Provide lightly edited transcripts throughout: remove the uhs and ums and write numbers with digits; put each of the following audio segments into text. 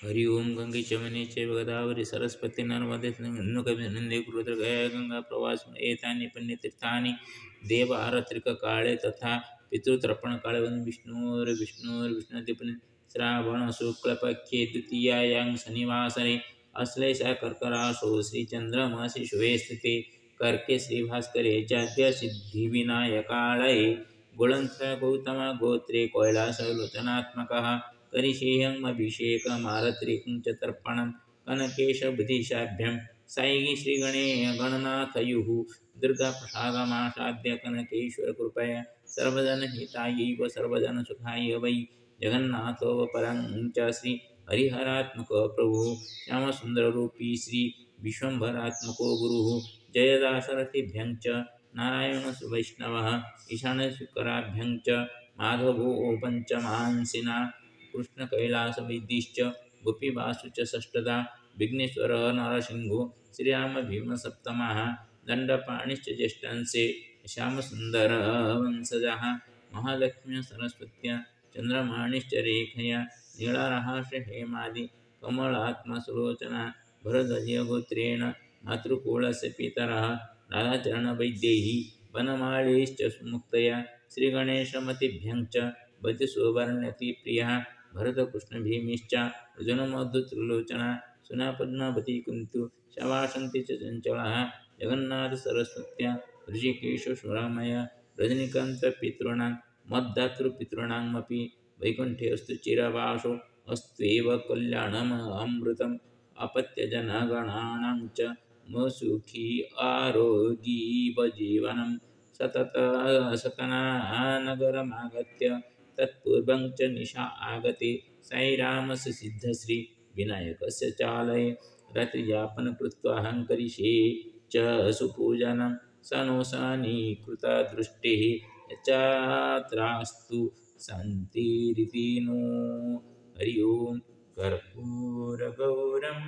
हरि ओम गंगे चमने चैव गोदावरी सरस्वती नर्मदे नंदे गुरुद्र गया गंगा प्रवास एतानि पुण्यतीर्थानि देव आरत्रिक काले तथा पितृतर्पण काले वन विष्णुर्विष्णुतिपन श्रावण शुक्ल पक्षे द्वितीयायां शनिवासरे अश्लेषा कर्करासो श्री चंद्रमासि शुभे स्थिते कर्के श्री भास्करे जाद्य सिद्धि विनायकालये गुणंत्र गौतम गोत्रे कैलास लोचनात्मकः करिषेयमभिषेकमारत्रिकं च तर्पणं कनकेशबुधिशाभ्यं साई श्रीगणे गणनाथयुः दुर्गाप्रसादमासाद्य कनकेश्वरकृपया सर्वजनहितायै सर्वजनसुखाय वै जगन्नाथो परं च श्री हरिहरात्मको प्रभुः श्यामसुन्दररूपी श्री विश्वम्भरात्मको गुरुः जयदाशरथिभ्यं च नारायणसुवैष्णवः ईशानशुकराभ्यं च माधवो पञ्चमांसिना कृष्ण कैलास वैदिश्च गोपीवासु च षष्ठदा विघ्नेश्वर नरसिंहो श्रीराम भीम सप्तमः दंडपाणिश्च ज्येष्ठांसे श्यामसुंदर वंशजः महालक्ष्म्य सरस्वत्या चंद्रमाणिश्च रेखया नीलारहास हेमादि कमलात्मा सुलोचना भरद्वाजगोत्रेण मातृकूलस्य पितरः राधाचरणवैद्यैः वनमालीश्च मुक्तया श्रीगणेशमतिभ्यं च बतिसुवर्णति प्रियः भरतकृष्णभीमिश्च अर्जुनमधुत्रिलोचना सुनापद्मावती कुन्तु शवासन्ति च चञ्चलः जगन्नाथसरस्वत्या ऋषिकेशोरामय रजनीकान्तपितॄणां मद्दातृपितॄणामपि वैकुण्ठेऽस्तु चिरवासो अस्त्वेव कल्याणम् अमृतम् अपत्यजनगणानां च सुखी आरोग्यजीवनं सतनानगरमागत्य तत्पूर्वं च निशा आगते साईरामस्य सिद्धश्री विनायकस्य चालये रात्रियापनं कृत्वा हङ्करिषे च सुपूजनं स नो सनीकृतदृष्टिः यच्चात्रास्तु सन्तिरिति नो हरि ओं कर्पूरगौरं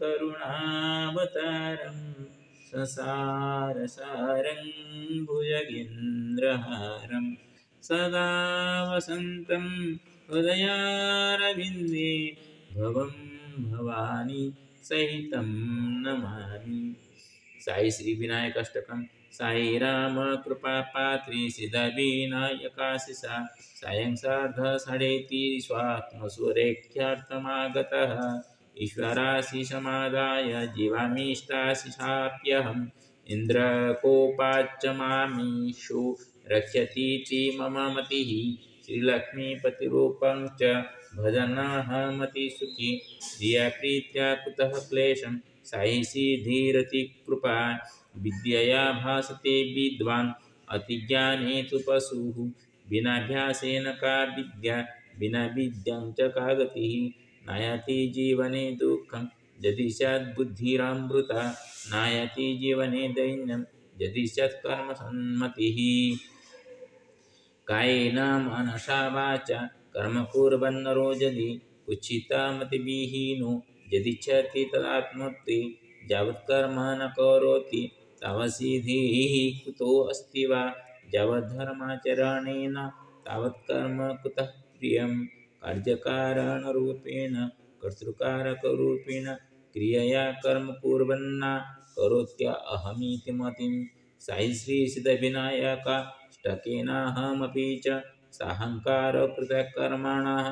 करुणावतारं ससारसारं भुजगेन्द्रहारं सदा वसन्तं हृदयारविन्दे भवं भवानी सहितं नमामि। साई श्री विनायक अष्टकम साई राम कृपा पात्री सिद्धविनायकाशिषा सायं सार्ध साडेतीन स्वात्मसुरेख्यार्थमागतः ईश्वराशिषमादाय जीवामीष्टाशिषाप्यहम् इन्द्रकोपाच्च मामीशो रक्षतीति मम मतिः श्रीलक्ष्मीपतिरूपं च भजनहमतिसुखी धिया प्रीत्या कुतः क्लेशं साई सिद्धिरति कृपा विद्यया भासते विद्वान् अतिज्ञाने तु पशुः विनाभ्यासेन का विद्या विना विद्यां च का गतिः नायाति जीवने दुःखं यदि स्यात् बुद्धिरमृता नायाति जीवने दैन्यं यदि स्यात् कर्मसन्मतिः कायेन मनसा वाचा कर्म कुर्वन्नरो यदि कुच्छितमतिविहीनो यदिच्छति तदात्मोक्ति यावत् कर्म न करोति तावत् सिद्धिः कुतो अस्ति वा यावद्धर्माचरणेन तावत् कर्म कुतः प्रियं कार्यकारणरूपेण कर्तृकारकरूपेण क्रियया कर्म कुर्वन्ना करोत्य अहमिति मतिं साई श्री सिद्धविनायक अष्टकेनाहमपि च साहङ्कारकृतकर्मणः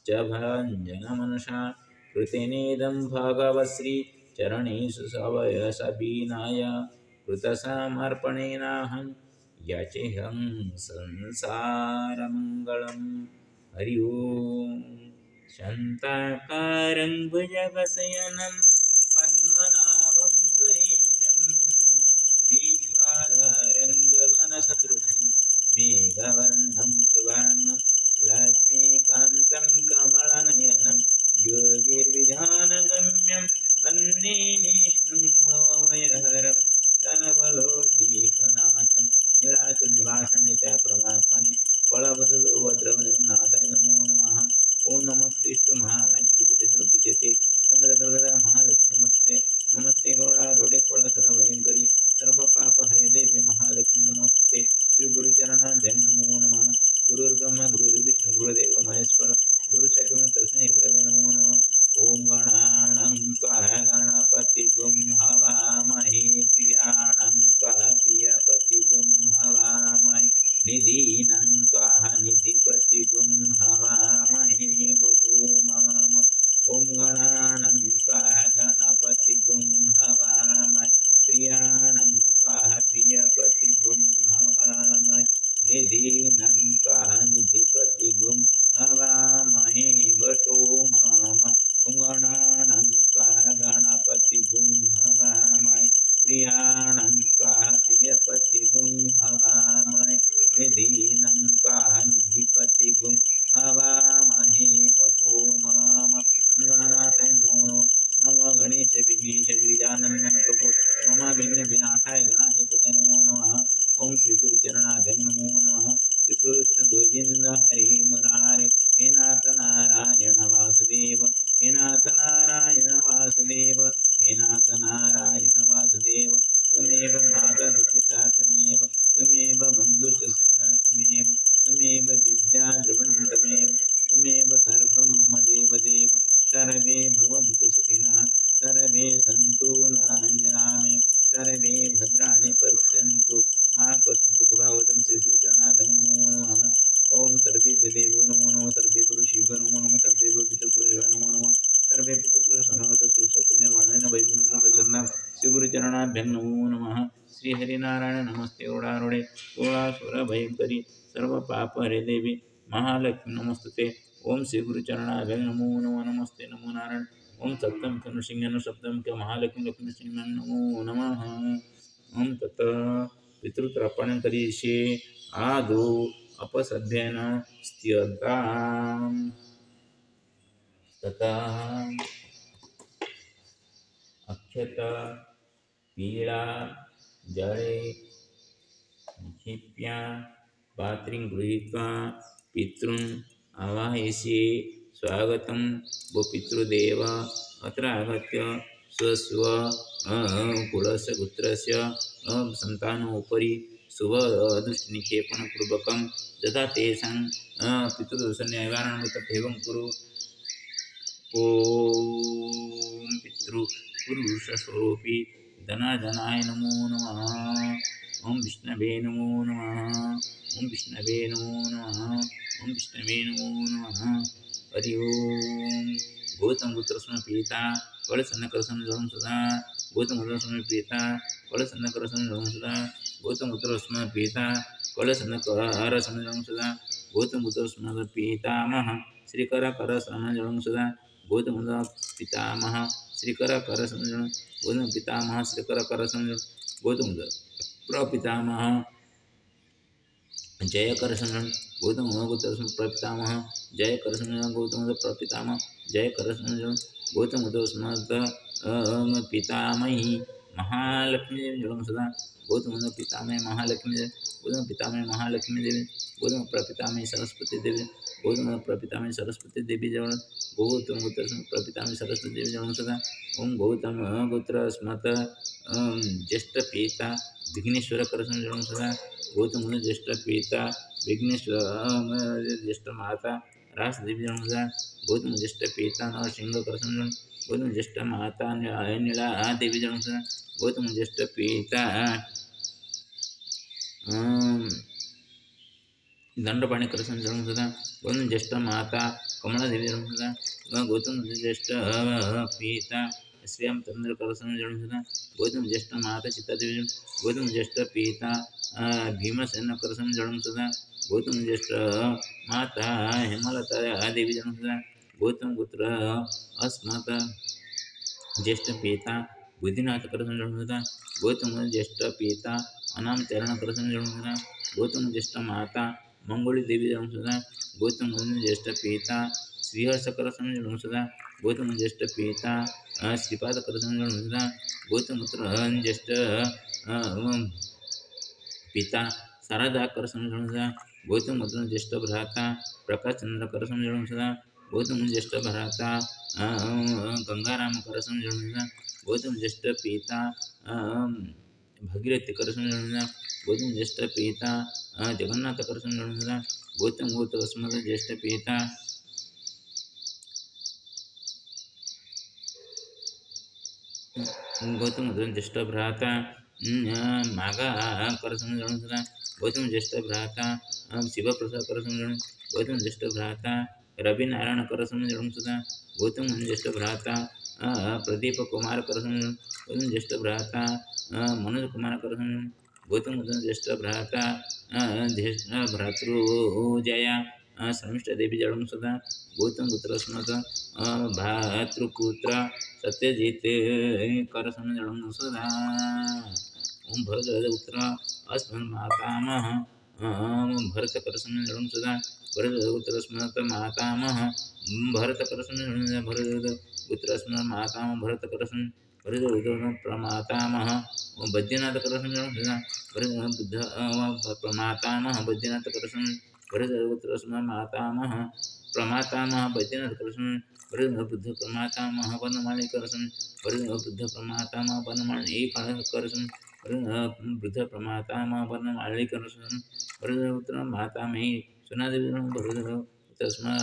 च भञ्जनमनसा कृतेनेदं भगवश्री चरणेषु सवयसविनाय कृतसमर्पणेनाहं याचेहं संसारमङ्गलम् हरि ओं शान्ताकारं भुजगशयनं पद्मनाभं सुरेशं विश्वाधारं गगनसदृशं मेघवर्णं सुवर्णं लक्ष्मीकान्तं कमलनयनं योगिर्विधानगम्यं वन्दे विष्णुं भवभयहरं सर्वलोकैकनाथं निराचलनिवासं नित्यप्रमात्मने बलभद्रनाथाय नमो नमः। ओम नमस्ते महाराज श्रीपीठेश्वरपूज्यते संगदगदा महालक्ष्मी नमस्ते नमस्ते गौड़ारूढे सदा भयंकरी सर्वपापहरे देवी महालक्ष्मी नमोस्तुते श्री गुरुचरणाभ्यां नमो नमः। गुरुर्ब्रह्मा गुरुर्विष्णु गुरुदेव महेश्वर गुरु साक्षात् तस्मै गुरवे नमो नमः। ओम प्रियपतिगुं हवामहे प्रियाणां त्वा प्रियपतिगुं हवामहे निधीनां त्वा निधिपतिगुं हवामहे वसु मम ॐ गणानां त्वा गणपतिगुं हवामहे प्रियाणां त्वा प्रियपतिगुं हवामहे निधीनां त्वा निधिपतिगुं हवामहे वसु मम गणानां त्वा गणपतिगुं हवामहे प्रियाणां त्वा प्रियपतिगुं हवामहे निधीनां त्वा निधिपतिगुं हवामहे वसु मम गणानाथाय नमो गणेश विघ्नेश गिरिजानंदन प्रभु मम विघ्न विनाशाय गणाधिपते नमो नमः ओम श्री गुरुचरणाय नमो नमः श्री कृष्ण गोविंद हरे मुरारे हे नाथ नारायण वासुदेव हे नाथ नारायण वासुदेव हे नाथ नारायण वासुदेव त्वमेव माता पिता त्वमेव बन्धुश्च सखा त्वमेव विद्या द्रविणं त्वमेव सर्वं मम देवदेव सर्वे भवन्तु सुखिनः सर्वे सन्तु निरामये सर्वे भद्राणि पश्यन्तु मा कश्चित् दुःखभाग् श्री गुरुचरणाय नमो नमः ओम सर्वे देवो नमो नमः सर्वे पुरुषेभ्यो नमो नमः सर्वे पितृपुरुषाय नमो नमः सर्वे पितृपुरुषाय सुपुण्यवाणाय वैकुण्ठप्रसन्नाय श्री गुरुचरणाभ्यां नमो नमः श्री हरिनारायण नमस्ते ओडारोडे ओळासुर भयंकरी सर्व पाप हरे देवी महालक्ष्मी नमस्ते ओम श्री गुरुचरणाभ्यां नमो नमः नमस्ते नमो नारायण ओम सप्तम कनुसिंहन सप्तम के महालक्ष्मी लक्ष्मी सिंह नमो नमः ओम तत् पितृतर्पण करिष्ये आदौ अपसभ्येन स्त्यताम् तथा अक्षत पीळा जळे निक्षिप्य पात्रीं गृहीत्वा पितॄन् आवाहयसि स्वागतं वो पितृदेव अत्र आगत्य स्वस्व कुलस्य पुत्रस्य सन्तानोपरि शुभदृष्टिनिक्षेपणपूर्वकं यथा तेषां पितृदोषनिवारणं तथैवं कुरु ॐ पितृपुरुषस्वरूपी धनाय नमो नमः ॐ विष्णवे नमो नमः ॐ विष्णवे नमो नमः ॐ विष्णवे नमो नमः हरि ओम गौतम पुत्रस्म पीता कलसन्नकरसं जलं सदा गौतम पुत्रस्म पीता कलसन्नकरसं जलं सदा गौतम पुत्रस्म पीता कलसन्नकरसं जलं सदा गौतम पुत्रस्म पितामह श्रीकरकरसं जलं सदा गौतम पितामह श्रीकरकरसं जलं गौतम पितामह श्रीकरकरसं गौतम प्रपितामह जय करसंजन गौतम प्रपितामह जय करसंजन गौतम प्रपितामह जय करसंजन गौतम पितामही महालक्ष्मी देवी जलम सदा गौतम पितामही महालक्ष्मी देवी गौतम पितामही महालक्ष्मी देवी गौतम प्रपितामही सरस्वती देवी गौतम प्रपितामही सरस्वती देवी जल गौतम गोत्र प्रपितामही सरस्वती देवी जलम सदा ओम गौतम गोत्र स्मत ज्येष्ठ पिता विघ्नेश्वर करसंजन जलम सदा गौतम ज्येष्ठ पिता विघ्नेश्वर ज्येष्ठ माता रास देवी जन्मदा गौतम ज्येष्ठ पिता नरसिंह करसंजन गौतम ज्येष्ठ माता नीला देवी जन्मदा गौतम ज्येष्ठ पिता दंडपाणी करसंजन जन्मदा गौतम ज्येष्ठ माता कमला देवी जन्मदा गौतम ज्येष्ठ पिता श्रीराम चंद्र करसंजन जन्मदा गौतम ज्येष्ठ माता सीता देवी गौतम ज्येष्ठ पिता भीमसेन करसंजन जन्मदा गौतम ज्येष्ठ माता हेमलता देवी जन्मदा गौतम पुत्र अस्मत ज्येष्ठ पिता बुद्धिनाथ करसंजन जन्मदा गौतम ज्येष्ठ पिता अनामचरण करसंजन जन्मदा गौतम ज्येष्ठ माता मंगोली देवी जन्मदा गौतम ज्येष्ठ पिता श्रीहर्ष करसंजन जन्मदा गौतम ज्येष्ठ पिता श्रीपाद करसंजन जन्मदा गौतम पुत्र ज्येष्ठ पिता शारदा करसंजन जन्मदा गौतम पुत्र ज्येष्ठ भ्राता प्रकाश चंद्र करसंजन जन्मदा गौतम ज्येष्ठ भ्राता गंगाराम करसंजन जन्मदा गौतम ज्येष्ठ पिता भगीरथी करसंजन जन्मदा गौतम ज्येष्ठ पिता जगन्नाथ करसंजन जन्मदा गौतम गोत्र अस्मद ज्येष्ठ पिता गौतम ज्येष्ठ भ्राता मागा कर समजून सुद्धा गौतम ज्येष्ठ भ्राता शिवप्रसाद कर समजून गौतम ज्येष्ठ भ्राता रविनारायण कर समजून सुद्धा गौतम ज्येष्ठ भ्राता प्रदीप कुमार कर समजून गौतम ज्येष्ठ भ्राता मनोज कुमार कर समजून गौतम ज्येष्ठ भ्राता ज्येष्ठ भ्रातृजया श्रमिष्ठ देवी जळम सुद्धा गौतम पुत्र स्मृत भातृपुत्र सत्यजित कर समजून सुद्धा ओम भरतपुत्र अस्मन् मातामह भरत कर समजून सुद्धा भरतपुत्र स्मृत मातामह भरत कर समजून भरतपुत्र स्मृत मातामह भरत कर भरत प्रमातामह बद्रीनाथ कर समजून सुद्धा भरत बुद्ध प्रमातामह बद्रीनाथ कर भरतपुत्र स्मृत मातामह प्रमातामह बद्रीनाथ कर बुद्ध प्रमातामह वनमाली कर बुद्ध प्रमातामह वनमाली कर वृद्ध प्रमातामह वनमाली कर भरतपुत्र मातामही सुनादेवी तस्मा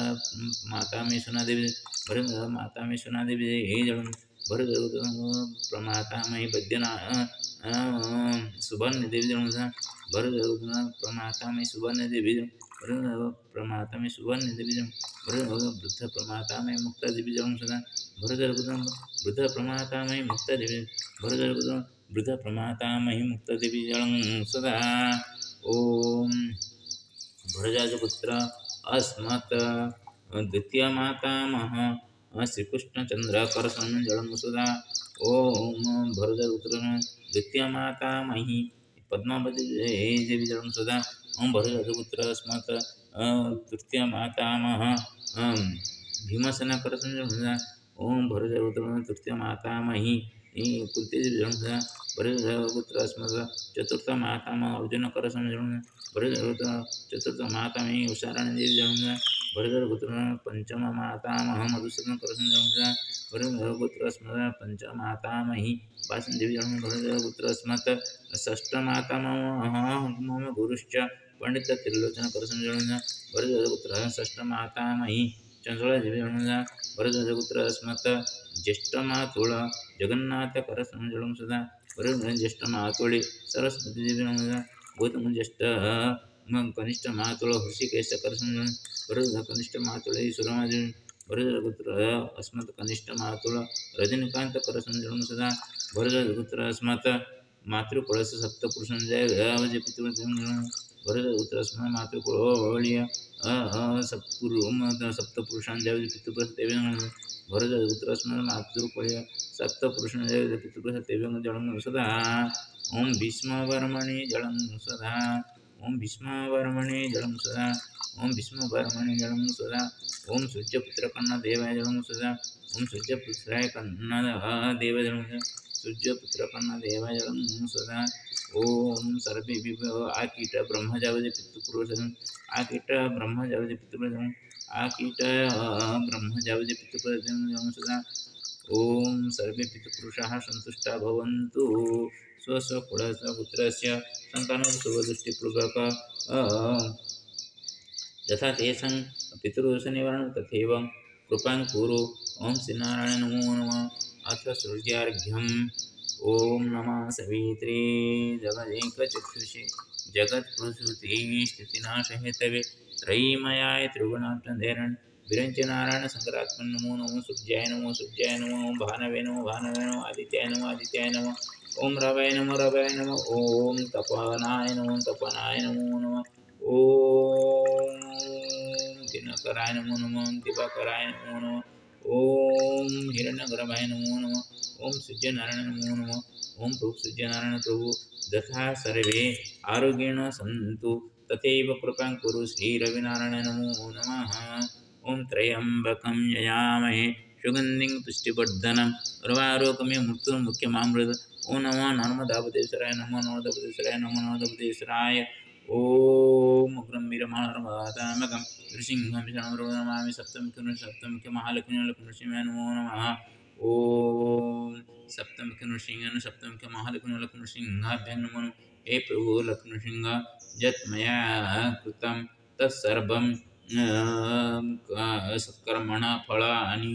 मातामही सुनादेवी भरत मातामही सुनादेवी हे जळून भरतपुत्र प्रमातामही बद्यना सुवर्ण देवी जळून भरतपुत्र प्रमातामही सुवर्ण देवी प्रमातामही सुवर्ण देवी वृद्ध प्रमातामही मुक्ता देवी जळून सुद्धा भरतपुत्र वृद्ध प्रमातामही मुक्ता देवी भरतपुत्र वृद्ध प्रमातामही मुक्त देवी जळं सदा ओम भरजाजपुत्र अस्मत् द्वितीय मातामह श्रीकृष्णचंद्र कर जळं सदा ओम भरजापुत्र द्वितीय मातामही पद्मावती देवी जळं सदा ओम भरजाजपुत्र अस्मत् तृतीय मातामह भीमसेना कर सदा ओम भरजापुत्र तृतीय मातामही कुंती देवी जळं सदा भरतपुत्र अस्मत् चतुर्थ मातामह अर्जुन कर भरतपुत्र चतुर्थ मातामही उषाराणी देवी जळं भरतपुत्र पंचम मातामह मधुसूदन कर भरतपुत्र अस्मत् पंचम मातामही वासन देवी जळं भरतपुत्र अस्मत् षष्ठ मातामह मम गुरुश्च पंडित त्रिलोचन कर भरतपुत्र षष्ठ मातामही चंचला देवी जळं भरतपुत्र अस्मत् ज्येष्ठ मातुळ जगन्नाथ कर जळं सदा ज्येष्ठ मातुळी सरस्वती देवी गौतम ज्येष्ठ कनिष्ठ मातुळ हृषिकेश कर भरत कनिष्ठ मातुळी सुरमा देवी भरतपुत्र अस्मत् कनिष्ठ मातुळ रजनीकांत कर जळं सदा भरतपुत्र अस्मत् मातृकुळस सप्तपुरुषांजय भरतपुत्र अस्मत् मातृकुळोळीय सप्तपुरुषांजय पितृपुरुष देवी भरतपुत्र अस्मत् मातृकुळीय सप्तपुरुषांजय पितृपुरुष देवी जळं सदा ओम भीष्मवर्मणि जळं सदा ओम भीष्मवर्मणि जळं सदा ओम भीष्मवर्मणि जळं सदा ओम सूर्यपुत्र कन्ना देवाय जळं सदा ओम सूर्यपुत्राय कन्ना देव जळं सूर्यपुत्र कन्ना देवाय जळं सदा ओम सर्वे आकीट ब्रह्मजावती पितृपुरुष आकीट ब्रह्मजावती पितृपुरुष आकीट ब्रह्मजावती पितृपुरुष जळं सदा ओम सर्वे पितृपुरुषाः सन्तुष्टा भवन्तु स्वस्वकुलस्य पुत्रस्य सन्तानं शुभदृष्टिपूर्वक यथा तेषां पितृदोषनिवारणं तथैव कृपां कुरु ओम श्रीनारायण नमो नमः अथ सूर्यार्घ्यम् ओम नमः सवित्रे जगदेकचक्षुषे जगत्प्रसूति स्थितिनाशहेतवे त्रयीमयाय त्रिगुणात्मधैर्यं विरंच नारायण शंकरात्मन नमो नमो सूर्याय नमो ओम भानवे नमो आदित्याय नमो ओम रवाय नमो ओम तपनाय नमो नमः ओम दिनकराय नमो दिवाकराय नमो ओम हिरण्यगर्भाय नमो ओम सूर्यनारायण नमो ओम प्रभु सूर्यनारायण प्रभु तथा सर्वे आरोग्येण सन्तु तथैव कृपां कुरु श्री रविनारायण नमो नमः ओम त्र्यंबकं यजामहे सुगंधिं पुष्टिवर्धनम् उर्वारुकमिव मृत्युर्मुख्यमामृत ओम नमो नर्मदापतेश्वराय नमो नर्मदापतेश्वराय ओम उग्रं वीरमाणर्मदात्मकं नृसिंहं शरणं सप्तमुखं महालक्ष्मी लक्ष्मी नमो नमः ओम सप्तमुख महालक्ष्मी नृसिंहाभ्यां नमो नमः हे प्रभु लक्ष्मीसिंह यत् मया कृतं तत्सर्वं सत्कर्मणा फलानि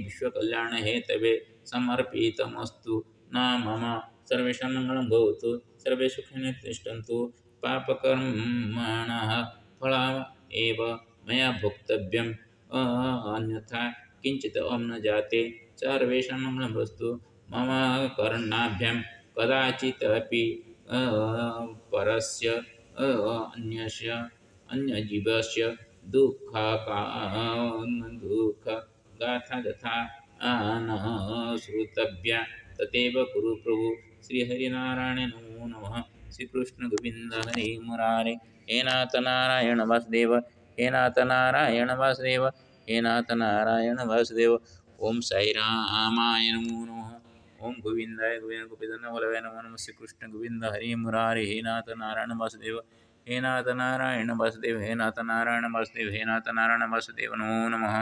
विश्वकल्याण हेतवे समर्पितमस्तु न मम सर्वेषां मङ्गलं भवतु सर्वे सुखिनः तिष्ठन्तु पापकर्मणः फलम् एव मया भोक्तव्यम् अन्यथा किञ्चित् अहं न जाते सर्वेषां मङ्गलं भवतु मम कर्णाभ्यां कदाचित् अपि परस्य अन्यस्य अन्यजीवस्य दुःखगाथा तथा न श्रोतव्या तथैव कुरु प्रभु श्रीहरिनारायण नमो नमः श्रीकृष्ण गोविंद हरे मुरारे हे नाथ नारायण वासुदेव हे नाथ नारायण वासुदेव हे नाथ नारायण वासुदेव ओम साई रामाय नमो नमः ओम गोविंदाय गोविंद गोपीधन वल्लभाय नमो नमः श्रीकृष्ण गोविंद हरे मुरारे हे नाथ नारायण वासुदेव हे नाथ नारायण वासुदेव हे नाथ नारायण वासुदेव हे नाथ नारायण वासुदेव नमो नमः।